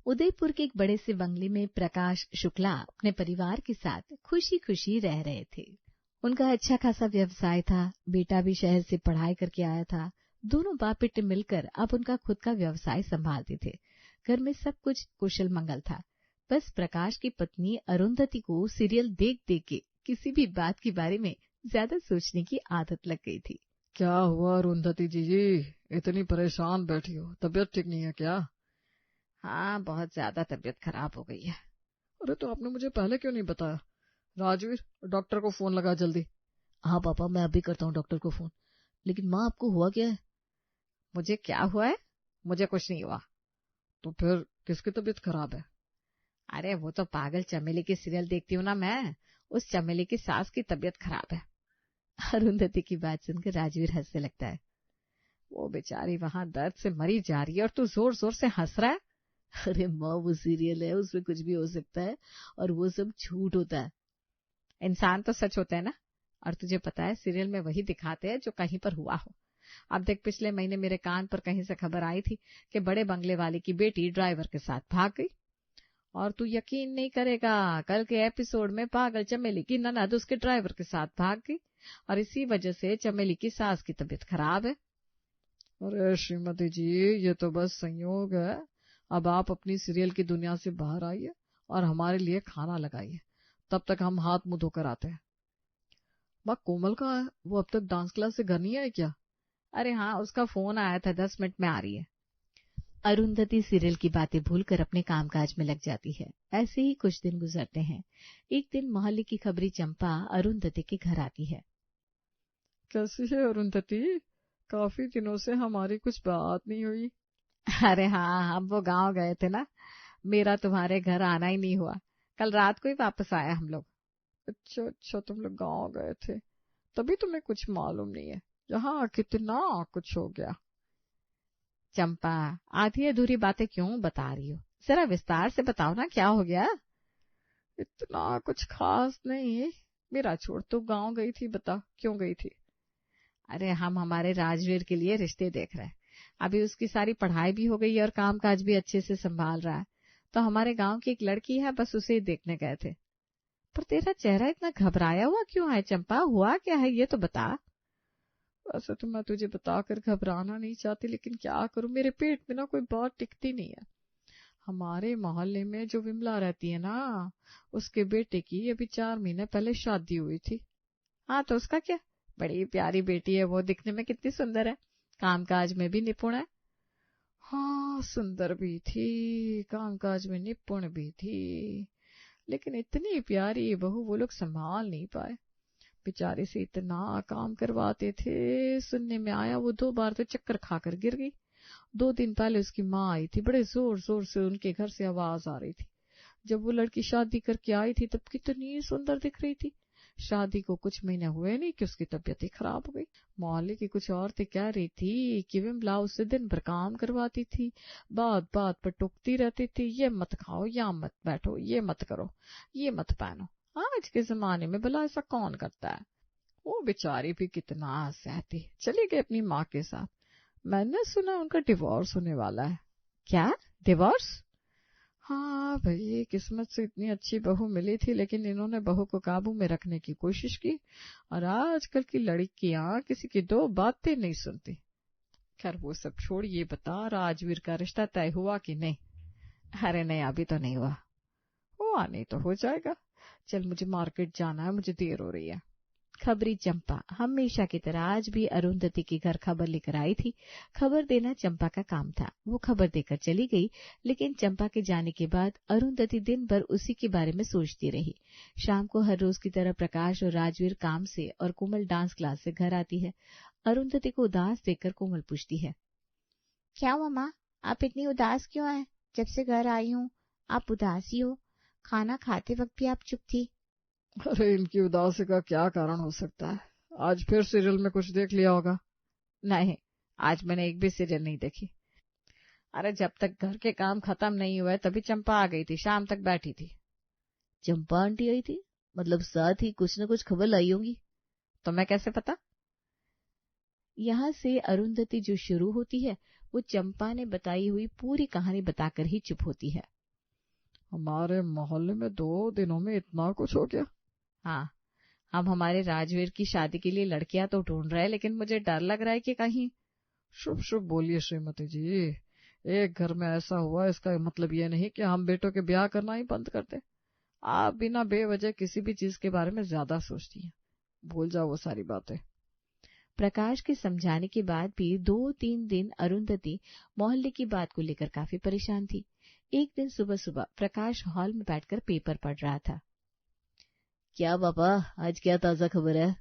उदयपुर के एक बड़े से बंगले में प्रकाश शुक्ला अपने परिवार के साथ खुशी खुशी रह रहे थे। उनका अच्छा खासा व्यवसाय था, बेटा भी शहर से पढ़ाई करके आया था। दोनों बाप बेटे मिलकर अब उनका खुद का व्यवसाय संभालते थे। घर में सब कुछ कुशल मंगल था। बस प्रकाश की पत्नी अरुंधति को सीरियल देख देख के किसी भी बात के बारे में ज्यादा सोचने की आदत लग गई थी। क्या हुआ अरुंधति जी, इतनी परेशान बैठी हो? तबीयत ठीक नहीं है क्या? हाँ, बहुत ज्यादा तबीयत खराब हो गई है। अरे तो आपने मुझे पहले क्यों नहीं बताया? राजवीर, डॉक्टर को फोन लगा जल्दी। हाँ पापा, मैं अभी करता हूँ डॉक्टर को फोन। लेकिन माँ, आपको हुआ क्या है? मुझे क्या हुआ है? मुझे कुछ नहीं हुआ। तो फिर किसकी तबीयत खराब है? अरे वो तो पागल चमेली की सीरियल देखती हूँ ना मैं, उस चमेली की सास की तबीयत खराब है। अरुंधति की बात सुनकर राजवीर हंसने लगता है। वो बेचारी वहां दर्द से मरी जा रही है और तू जोर जोर से हंस रहा है। अरे माँ, वो सीरियल है, उसमें कुछ भी हो सकता है और वो सब झूठ होता है। इंसान तो सच होता है ना, और तुझे पता है सीरियल में वही दिखाते हैं जो कहीं पर हुआ हो। अब देख, पिछले महीने मेरे कान पर कहीं से खबर आई थी कि बड़े बंगले वाले की बेटी ड्राइवर के साथ भाग गई। और तू यकीन नहीं करेगा, कल के एपिसोड में पागल चमेली की ननद उसके ड्राइवर के साथ भाग गई और इसी वजह से चमेली की सास की तबीयत खराब है। अरे श्रीमती जी, ये तो बस संयोग है। अब आप अपनी सीरियल की दुनिया से बाहर आइए और हमारे लिए खाना लगाइए, तब तक हम हाथ मुंह धोकर आते हैं। माँ, कोमल कहाँ है? वो अब तक डांस क्लास से घर नहीं आई क्या? अरे हाँ, उसका फोन आया था, 10 मिनट में आ रही है। अरुंधति सीरियल की बातें भूलकर अपने कामकाज में लग जाती है। ऐसे ही कुछ दिन गुजरते हैं। एक दिन मोहल्ले की खबरी चंपा अरुंधति के घर आती है। कैसी है अरुंधति? काफी दिनों से हमारी कुछ बात नहीं हुई। अरे हाँ, हम वो गांव गए थे ना, मेरा तुम्हारे घर आना ही नहीं हुआ। कल रात को ही वापस आया हम लोग। अच्छा अच्छा, तुम लोग गाँव गए थे, तभी तुम्हें कुछ मालूम नहीं है। यहाँ कितना कुछ हो गया। चंपा, आधी अधूरी बातें क्यों बता रही हो? जरा विस्तार से बताओ ना, क्या हो गया? इतना कुछ खास नहीं। मेरा छोड़, तो गाँव गई थी, बता क्यों गई थी? अरे हम हमारे राजवीर के लिए रिश्ते देख रहे हैं। अभी उसकी सारी पढ़ाई भी हो गई है और कामकाज भी अच्छे से संभाल रहा है। तो हमारे गांव की एक लड़की है, बस उसे ही देखने गए थे। पर तेरा चेहरा इतना घबराया हुआ क्यों है चंपा? हुआ क्या है, ये तो बता। वैसे तो मैं तुझे बताकर घबराना नहीं चाहती, लेकिन क्या करूं, मेरे पेट में ना कोई बात टिकती नहीं है। हमारे मोहल्ले में जो विमला रहती है ना, उसके बेटे की अभी 4 महीने पहले शादी हुई थी। हाँ तो उसका क्या, बड़ी प्यारी बेटी है वो, दिखने में कितनी सुंदर है, कामकाज में भी निपुण है। हाँ, सुंदर भी थी, कामकाज में निपुण भी थी, लेकिन इतनी प्यारी बहू वो लोग संभाल नहीं पाए। बेचारे से इतना काम करवाते थे, सुनने में आया वो 2 बार तो चक्कर खाकर गिर गई। 2 दिन पहले उसकी माँ आई थी, बड़े जोर जोर से उनके घर से आवाज आ रही थी। जब वो लड़की शादी करके आई थी तब कितनी सुंदर दिख रही थी। शादी को कुछ महीने हुए नहीं कि उसकी तबीयत ही खराब हो गई। मोहल्ले की कुछ औरतें कह रही थी कि विमला उससे दिन भर काम करवाती थी, बात बात पर टोकती रहती थी, ये मत खाओ, यहाँ मत बैठो, ये मत करो, ये मत पहनो। आज के जमाने में भला ऐसा कौन करता है? वो बेचारी भी कितना सहती, चली गई अपनी माँ के साथ। मैंने सुना उनका डिवोर्स होने वाला है। क्या, डिवोर्स? हाँ भाई, किस्मत से इतनी अच्छी बहू मिली थी, लेकिन इन्होंने बहू को काबू में रखने की कोशिश की, और आजकल की लड़कियां किसी की 2 बातें नहीं सुनती। खैर वो सब छोड़, ये बता, राजवीर का रिश्ता तय हुआ कि नहीं? अरे नहीं, अभी तो नहीं हुआ। हुआ नहीं तो हो जाएगा। चल, मुझे मार्केट जाना है, मुझे देर हो रही है। खबरी चंपा हमेशा की तरह आज भी अरुंधति के घर खबर लेकर आई थी। खबर देना चंपा का काम था। वो खबर देकर चली गई, लेकिन चंपा के जाने के बाद अरुंधति दिन भर उसी के बारे में सोचती रही। शाम को हर रोज की तरह प्रकाश और राजवीर काम से और कोमल डांस क्लास से घर आती है। अरुंधति को उदास देखकर कोमल पूछती है, क्या हुआ माँ, आप इतनी उदास क्यों हैं? जब से घर आई हूँ आप उदास ही हो, खाना खाते वक्त भी आप चुप थी। अरे इनकी उदासी का क्या कारण हो सकता है? आज फिर सीरियल में कुछ देख लिया होगा। नहीं, आज मैंने एक भी सीरियल नहीं देखी। अरे जब तक घर के काम खत्म नहीं हुए तभी चंपा आ गई थी, शाम तक बैठी थी। चंपा आंटी आई थी? मतलब साथ ही कुछ न कुछ खबर लाई होंगी। तो मैं कैसे पता? यहाँ से अरुंधति जो शुरू होती है वो चंपा ने बताई हुई पूरी कहानी बताकर ही चुप होती है। हमारे मोहल्ले में 2 दिनों में इतना कुछ हो गया। हाँ, हम हमारे राजवीर की शादी के लिए लड़कियां तो ढूंढ रहे हैं, लेकिन मुझे डर लग रहा है कि कहीं। शुभ शुभ बोलिए श्रीमती जी। एक घर में ऐसा हुआ इसका मतलब ये नहीं कि हम बेटों के ब्याह करना ही बंद कर दे। आप बिना बेवजह किसी भी चीज के बारे में ज्यादा सोचती हैं। भूल जाओ वो सारी बातें। प्रकाश के समझाने के बाद भी 2-3 दिन अरुंधति मोहल्ले की बात को लेकर काफी परेशान थी। एक दिन सुबह सुबह प्रकाश हॉल में बैठकर पेपर पढ़ रहा था। क्या पापा, आज क्या ताजा खबर है?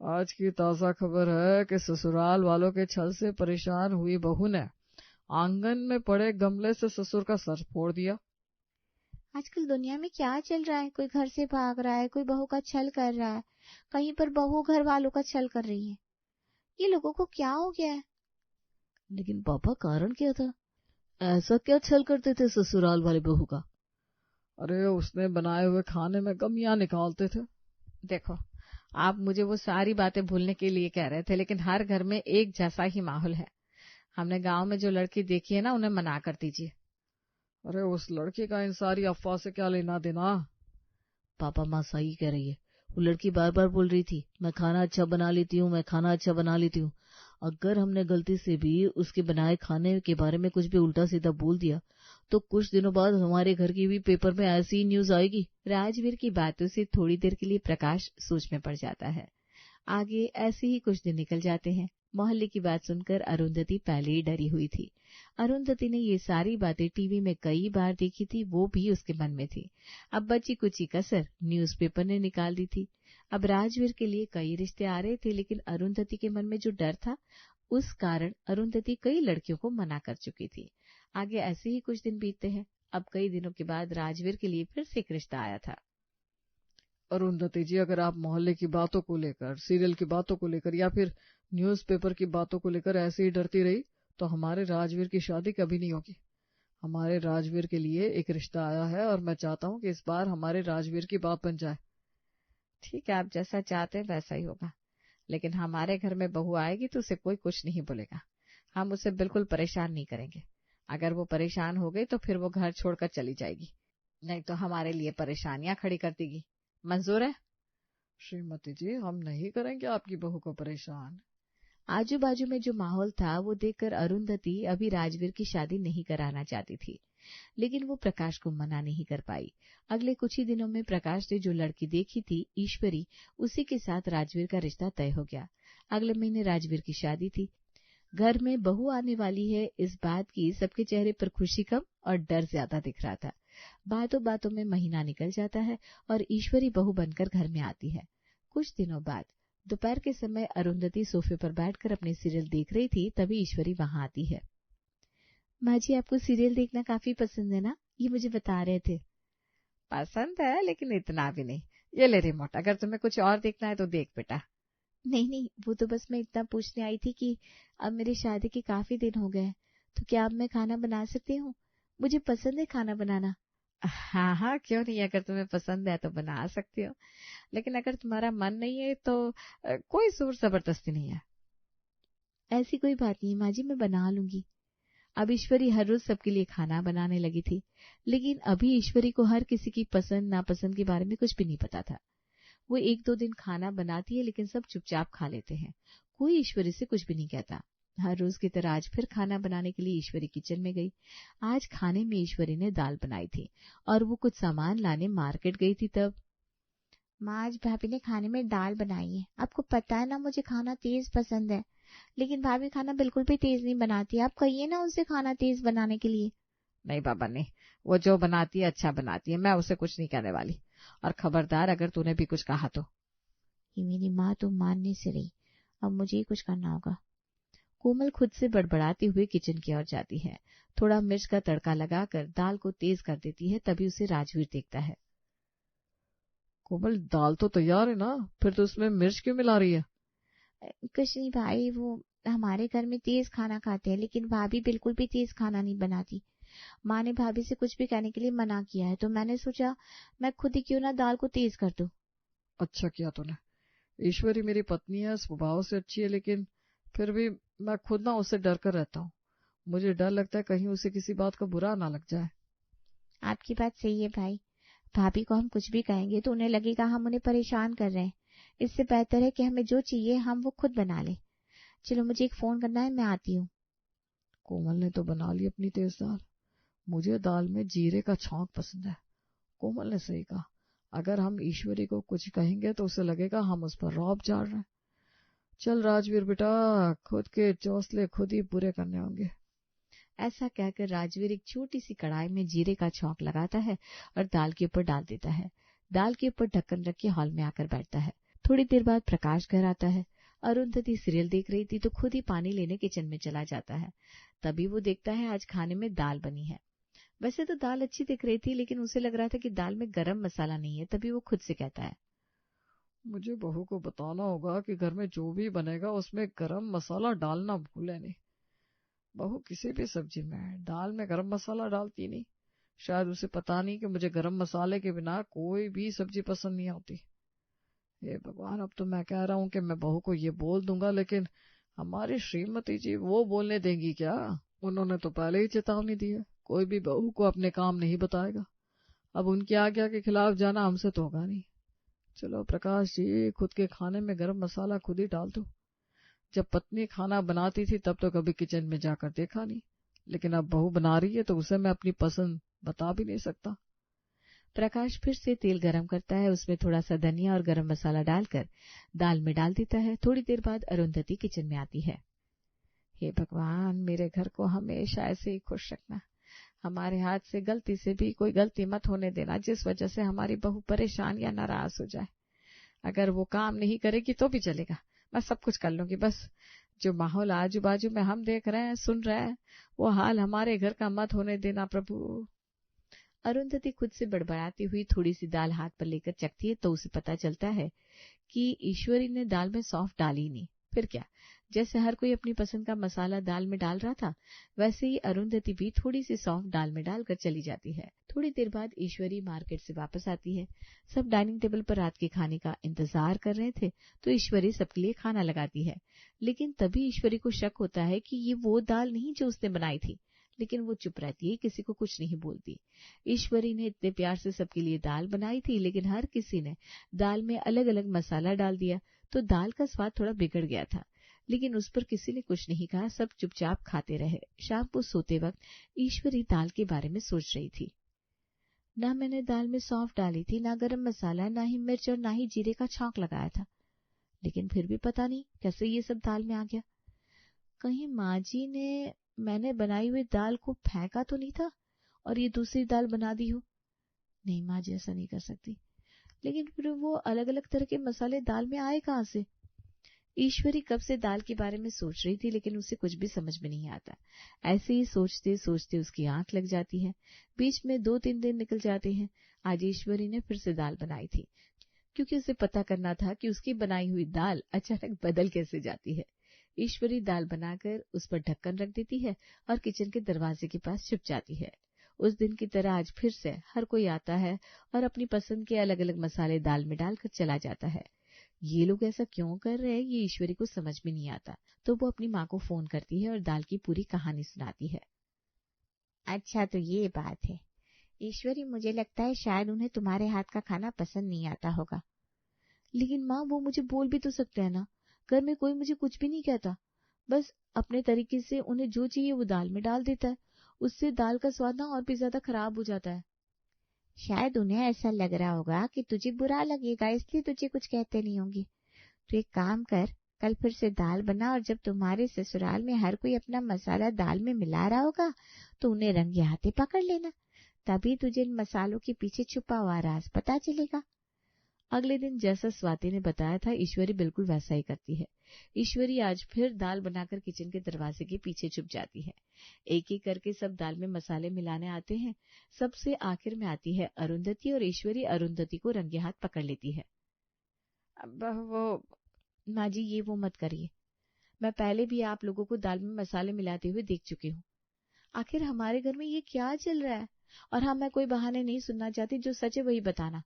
आज की ताजा खबर है कि ससुराल वालों के छल से परेशान हुई बहू ने आंगन में पड़े गमले से ससुर का सर फोड़ दिया। आजकल दुनिया में क्या चल रहा है? कोई घर से भाग रहा है, कोई बहू का छल कर रहा है, कहीं पर बहू घर वालों का छल कर रही है। ये लोगों को क्या हो गया है? लेकिन पापा, कारण क्या था? ऐसा क्या छल करते थे ससुराल वाले बहू का? अरे उसने बनाए हुए खाने में गमियां निकालते थे। देखो, आप मुझे वो सारी बातें भूलने के लिए कह रहे थे, लेकिन हर घर में एक जैसा ही माहौल है। हमने गांव में जो लड़की देखी है ना, उन्हें मना कर दीजिए। अरे उस लड़की का इन सारी अफवाह से क्या लेना देना? पापा, माँ सही कह रही है। वो लड़की बार बार बोल रही थी, मैं खाना अच्छा बना लेती हूँ, मैं खाना अच्छा बना लेती हूँ। अगर हमने गलती से भी उसके बनाए खाने के बारे में कुछ भी उल्टा सीधा बोल दिया तो कुछ दिनों बाद हमारे घर की भी पेपर में ऐसी ही न्यूज आएगी। राजवीर की बातों से थोड़ी देर के लिए प्रकाश सोच में पड़ जाता है। आगे ऐसे ही कुछ दिन निकल जाते हैं। मोहल्ले की बात सुनकर अरुंधति पहले ही डरी हुई थी। अरुंधति ने ये सारी बातें टीवी में कई बार देखी थी, वो भी उसके मन में थी। अब बची कुची कसर न्यूज़पेपर ने निकाल दी थी। अब राजवीर के लिए कई रिश्ते आ रहे थे, लेकिन अरुंधति के मन में जो डर था उस कारण अरुंधति कई लड़कियों को मना कर चुकी थी। आगे ऐसे ही कुछ दिन बीतते हैं। अब कई दिनों के बाद राजवीर के लिए फिर से एक रिश्ता आया था। अरुंधति जी, अगर आप मोहल्ले की बातों को लेकर, सीरियल की बातों को लेकर या फिर न्यूज़पेपर की बातों को लेकर ऐसे ही डरती रही तो हमारे राजवीर की शादी कभी नहीं होगी। हमारे राजवीर के लिए एक रिश्ता आया है और मैं चाहता हूँ कि इस बार हमारे राजवीर की बात बन जाए। ठीक है, आप जैसा चाहते हैं वैसा ही होगा, लेकिन हमारे घर में बहू आएगी तो उसे कोई कुछ नहीं बोलेगा। हम उसे बिल्कुल परेशान नहीं करेंगे। अगर वो परेशान हो गई तो फिर वो घर छोड़कर चली जाएगी, नहीं तो हमारे लिए परेशानियां खड़ी कर देगी। मंजूर है? श्रीमती जी, हम नहीं करेंगे आपकी बहू को परेशान। आजू बाजू में जो माहौल था वो देखकर अरुंधति अभी राजवीर की शादी नहीं कराना चाहती थी, लेकिन वो प्रकाश को मना नहीं कर पाई। अगले कुछ ही दिनों में प्रकाश ने जो लड़की देखी थी, ईश्वरी, उसी के साथ राजवीर का रिश्ता तय हो गया। अगले महीने राजवीर की शादी थी। घर में बहू आने वाली है, इस बात की सबके चेहरे पर खुशी कम और डर ज्यादा दिख रहा था। बातों बातों में महीना निकल जाता है और ईश्वरी बहू बनकर घर में आती है। कुछ दिनों बाद दोपहर के समय अरुंधति सोफे पर बैठकर अपने सीरियल देख रही थी, तभी ईश्वरी वहां आती है। माँ जी, आपको सीरियल देखना काफी पसंद है ना? ये मुझे बता रहे थे। पसंद है, लेकिन इतना भी नहीं। ये ले रिमोट, अगर तुम्हें कुछ और देखना है तो देख बेटा। नहीं, वो तो बस मैं इतना पूछने आई थी कि अब मेरी शादी के काफी दिन हो गए, तो क्या अब मैं खाना बना सकती हूँ? मुझे पसंद है खाना बनाना। हाँ हाँ, क्यों नहीं, अगर तुम्हें पसंद है तो बना सकती हो, लेकिन अगर तुम्हारा मन नहीं है तो कोई जोर जबरदस्ती नहीं है। ऐसी कोई बात नहीं माँ जी, मैं बना लूंगी। अब ईश्वरी हर रोज सबके लिए खाना बनाने लगी थी, लेकिन अभी ईश्वरी को हर किसी की पसंद नापसंद के बारे में कुछ भी नहीं पता था। वो 1-2 दिन खाना बनाती है, लेकिन सब चुपचाप खा लेते हैं। कोई ईश्वरी से कुछ भी नहीं कहता। हर रोज की तरह आज फिर खाना बनाने के लिए ईश्वरी किचन में गई। आज खाने में ईश्वरी ने दाल बनाई थी और वो कुछ सामान लाने मार्केट गई थी। तब माँ, आज भाभी ने खाने में दाल बनाई है। आपको पता है ना मुझे खाना तेज पसंद है, लेकिन भाभी खाना बिल्कुल भी तेज नहीं बनाती। आप कहिए ना उनसे खाना तेज बनाने के लिए। नहीं बाबा नहीं, वो जो बनाती है अच्छा बनाती है, मैं उसे कुछ नहीं कहने वाली। और खबरदार अगर तूने भी कुछ कहा तो। ये मेरी माँ तो मानने से रही, अब मुझे ही कुछ करना होगा। कोमल खुद से बड़बड़ाती हुई किचन की ओर जाती है। थोड़ा मिर्च का तड़का लगाकर दाल को तेज कर देती है। तभी उसे राजवीर देखता है। कोमल, दाल तो तैयार है ना, फिर तो उसमें मिर्च क्यों मिला रही है? कुछ नहीं भाई, वो हमारे घर में तेज खाना खाते हैं, लेकिन भाभी बिल्कुल भी तेज खाना नहीं बनाती। माँ ने भाभी से कुछ भी कहने के लिए मना किया है, तो मैंने सोचा मैं खुद ही क्यों ना दाल को तेज कर दूं। अच्छा किया तूने। ईश्वरी मेरी पत्नी है, स्वभाव से अच्छी है, लेकिन फिर भी मैं खुद ना उससे डर कर रहता हूँ। मुझे डर लगता है कहीं उसे किसी बात का बुरा ना लग जाए। आपकी बात सही है भाई, भाभी को हम कुछ भी कहेंगे तो उन्हें लगेगा हम उन्हें परेशान कर रहे हैं। इससे बेहतर है कि हमें जो चाहिए हम वो खुद बना ले। चलो मुझे एक फोन करना है, मैं आती हूँ। कोमल ने तो बना ली अपनी तेज दाल। मुझे दाल में जीरे का छौंक पसंद है। कोमल ने सही कहा, अगर हम ईश्वरी को कुछ कहेंगे तो उसे लगेगा हम उस पर रौब झाड़ रहे हैं। चल राजवीर बेटा, खुद के चौसले खुद ही पूरे करने होंगे। ऐसा कहकर राजवीर एक छोटी सी कढ़ाई में जीरे का छौंक लगाता है और दाल के ऊपर डाल देता है। दाल के ऊपर ढक्कन रख के हॉल में आकर बैठता है। थोड़ी देर बाद प्रकाश घर आता है। अरुंधति सीरियल देख रही थी तो खुद ही पानी लेने किचन में चला जाता है। तभी वो देखता है आज खाने में दाल बनी है। वैसे तो दाल अच्छी दिख रही थी, लेकिन उसे लग रहा था कि दाल में गरम मसाला नहीं है। तभी वो खुद से कहता है, मुझे बहू को बताना होगा कि घर में जो भी बनेगा उसमें गरम मसाला डालना भूले नहीं। बहू किसी भी सब्जी में दाल में गरम मसाला डालती नहीं। शायद उसे पता नहीं कि मुझे गरम मसाले के बिना कोई भी सब्जी पसंद नहीं आती। हे भगवान, अब तो मैं कह रहा हूँ कि मैं बहू को ये बोल दूंगा, लेकिन हमारी श्रीमती जी वो बोलने देंगी क्या? उन्होंने तो पहले ही चेतावनी दी है, कोई भी बहू को अपने काम नहीं बताएगा। अब उनकी आज्ञा के खिलाफ जाना हमसे तो होगा नहीं। चलो प्रकाश जी, खुद के खाने में गरम मसाला खुद ही डाल दो। जब पत्नी खाना बनाती थी तब तो कभी किचन में जाकर देखा नहीं, लेकिन अब बहू बना रही है तो उसे मैं अपनी पसंद बता भी नहीं सकता। प्रकाश फिर से तेल गरम करता है, उसमें थोड़ा सा धनिया और गरम मसाला डालकर दाल में डाल देता है। थोड़ी देर बाद अरुंधति किचन में आती है। हे भगवान, मेरे घर को हमेशा ऐसे ही खुश रखना। हमारे हाथ से गलती से भी कोई गलती मत होने देना जिस वजह से हमारी बहू परेशान या नाराज हो जाए। अगर वो काम नहीं करेगी तो भी चलेगा, मैं सब कुछ कर लूंगी। बस जो माहौल आजू बाजू में हम देख रहे हैं, सुन रहे हैं, वो हाल हमारे घर का मत होने देना प्रभु। अरुंधति खुद से बड़बड़ाती हुई थोड़ी सी दाल हाथ पर लेकर चखती है तो उसे पता चलता है कि ईश्वरी ने दाल में सौंफ डाली नहीं। फिर क्या, जैसे हर कोई अपनी पसंद का मसाला दाल में डाल रहा था, वैसे ही अरुंधति भी थोड़ी सी सौंफ दाल में डालकर चली जाती है। थोड़ी देर बाद ईश्वरी मार्केट से वापस आती है। सब डाइनिंग टेबल पर रात के खाने का इंतजार कर रहे थे तो ईश्वरी सबके लिए खाना लगाती है। लेकिन तभी ईश्वरी को शक होता है कि ये वो दाल नहीं जो उसने बनाई थी, लेकिन वो चुप रहती है, किसी को कुछ नहीं बोलती। ईश्वरी ने इतने प्यार से सबके लिए दाल बनाई थी, लेकिन हर किसी ने दाल में अलग अलग मसाला डाल दिया तो दाल का स्वाद थोड़ा बिगड़ गया था। लेकिन उस पर किसी ने कुछ नहीं कहा, सब चुपचाप खाते रहे। शाम को सोते वक्त ईश्वरी दाल के बारे में सोच रही थी। ना मैंने दाल में सौंफ डाली थी, ना गरम मसाला, ना ही मिर्च और ना ही जीरे का छौंक लगाया था, लेकिन फिर भी पता नहीं कैसे ये सब दाल में आ गया। कहीं माँ जी ने मैंने बनाई हुई दाल को फेंका तो नहीं था और ये दूसरी दाल बना दी हो? नहीं, माँ जी ऐसा नहीं कर सकती। लेकिन फिर वो अलग अलग तरह के मसाले दाल में आए कहाँ से? ईश्वरी कब से दाल के बारे में सोच रही थी, लेकिन उसे कुछ भी समझ में नहीं आता। ऐसे ही सोचते सोचते उसकी आंख लग जाती है। बीच में 2-3 दिन निकल जाते हैं। आज ईश्वरी ने फिर से दाल बनाई थी, क्योंकि उसे पता करना था कि उसकी बनाई हुई दाल अचानक बदल कैसे जाती है। ईश्वरी दाल बनाकर उस पर ढक्कन रख देती है और किचन के दरवाजे के पास छुप जाती है। उस दिन की तरह आज फिर से हर कोई आता है और अपनी पसंद के अलग अलग मसाले दाल में डालकर चला जाता है। ये लोग ऐसा क्यों कर रहे हैं ये ईश्वरी को समझ में नहीं आता, तो वो अपनी माँ को फोन करती है और दाल की पूरी कहानी सुनाती है। अच्छा, तो ये बात है ईश्वरी, मुझे लगता है शायद उन्हें तुम्हारे हाथ का खाना पसंद नहीं आता होगा। लेकिन माँ, वो मुझे बोल भी तो सकते हैं ना, घर में कोई मुझे कुछ भी नहीं कहता, बस अपने तरीके से उन्हें जो चाहिए वो दाल में डाल देता है, उससे दाल का स्वाद ना और भी ज्यादा खराब हो जाता है। शायद उन्हें ऐसा लग रहा होगा कि तुझे बुरा लगेगा, इसलिए तुझे कुछ कहते नहीं होंगे। तो एक काम कर, कल फिर से दाल बना और जब तुम्हारे ससुराल में हर कोई अपना मसाला दाल में मिला रहा होगा तो उन्हें रंगे हाथे पकड़ लेना, तभी तुझे इन मसालों के पीछे छुपा हुआ राज पता चलेगा। अगले दिन जैसा स्वाति ने बताया था, ईश्वरी बिल्कुल वैसा ही करती है। ईश्वरी आज फिर दाल बनाकर किचन के दरवाजे के पीछे छुप जाती है। एक एक करके सब दाल में मसाले मिलाने आते हैं। सबसे आखिर में आती है अरुंधति और ईश्वरी अरुंधति को रंगे हाथ पकड़ लेती है। अब वो माँ जी, ये वो मत करिए, मैं पहले भी आप लोगों को दाल में मसाले मिलाते हुए देख चुकी हूँ। आखिर हमारे घर में ये क्या चल रहा है? और हाँ, मैं कोई बहाने नहीं सुनना चाहती, जो सच है वही बताना।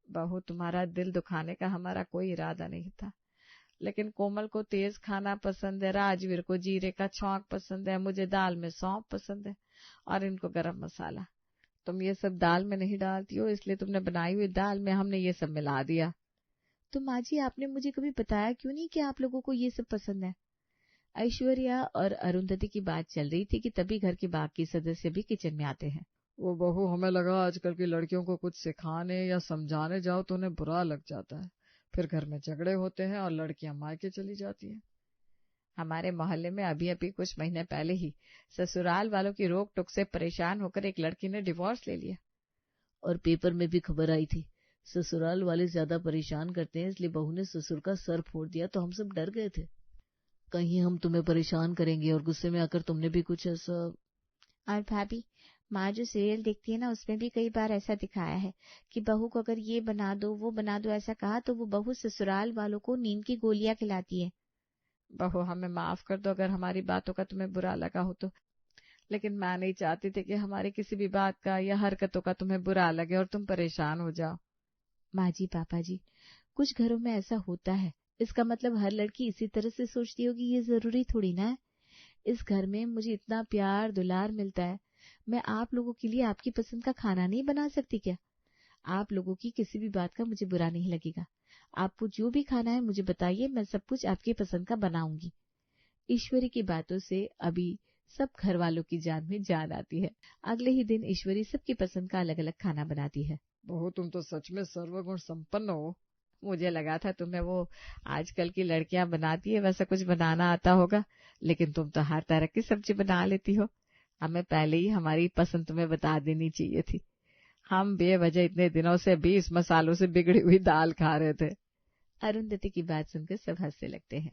बहू, तुम्हारा दिल दुखाने का हमारा कोई इरादा नहीं था, लेकिन कोमल को तेज खाना पसंद है, राजवीर को जीरे का छौंक पसंद है, मुझे दाल में सौंफ पसंद है और इनको गरम मसाला। तुम ये सब दाल में नहीं डालती हो, इसलिए तुमने बनाई हुई दाल में हमने ये सब मिला दिया। तो माँ जी, आपने मुझे कभी बताया क्यों नहीं कि आप लोगों को ये सब पसंद है? ऐश्वर्या और अरुंधति की बात चल रही थी कि तभी घर के बाकी सदस्य भी किचन में आते हैं। वो बहू, हमें लगा आजकल की लड़कियों को कुछ सिखाने या समझाने जाओ तो उन्हें बुरा लग जाता है, फिर घर में झगड़े होते हैं और लड़कियां मायके चली जाती हैं। हमारे मोहल्ले में अभी अभी कुछ महीने पहले ही ससुराल वालों की रोक टोक से परेशान होकर एक लड़की ने डिवोर्स ले लिया। और पेपर में भी खबर आई थी, ससुराल वाले ज्यादा परेशान करते हैं, इसलिए बहू ने ससुर का सर फोड़ दिया, तो हम सब डर गए थे कहीं हम तुम्हें परेशान करेंगे और गुस्से में आकर तुमने भी कुछ ऐसा। और भाभी, माँ जो सीरियल देखती है ना, उसमें भी कई बार ऐसा दिखाया है कि बहू को अगर ये बना दो वो बना दो ऐसा कहा तो वो बहू ससुराल वालों को नींद की गोलियां खिलाती है। बहू, हमें माफ कर दो अगर हमारी बातों का तुम्हें बुरा लगा हो तो, लेकिन मैं नहीं चाहती थी कि हमारी किसी भी बात का या हरकतों का तुम्हें बुरा लगे और तुम परेशान हो जाओ। माँ जी, पापा जी, कुछ घरों में ऐसा होता है, इसका मतलब हर लड़की इसी तरह से सोचती होगी ये जरूरी थोड़ी ना है। इस घर में मुझे इतना प्यार दुलार मिलता है, मैं आप लोगों के लिए आपकी पसंद का खाना नहीं बना सकती क्या? आप लोगों की किसी भी बात का मुझे बुरा नहीं लगेगा। आपको जो भी खाना है मुझे बताइए, मैं सब कुछ आपकी पसंद का बनाऊंगी। ईश्वरी की बातों से अभी सब घर वालों की जान में जान आती है। अगले ही दिन ईश्वरी सबकी पसंद का अलग अलग खाना बनाती है। बहू, तुम तो सच में सर्वगुण संपन्न हो। मुझे लगा था तुम्हें वो आजकल की लड़कियां बनाती है वैसा कुछ बनाना आता होगा, लेकिन तुम तो हर तरह की सब्जी बना लेती हो। हमें पहले ही हमारी पसंद तुम्हें बता देनी चाहिए थी। हम बेवजह इतने दिनों से 20 मसालों से बिगड़ी हुई दाल खा रहे थे। अरुंधति की बात सुनकर सब हंसने लगते हैं।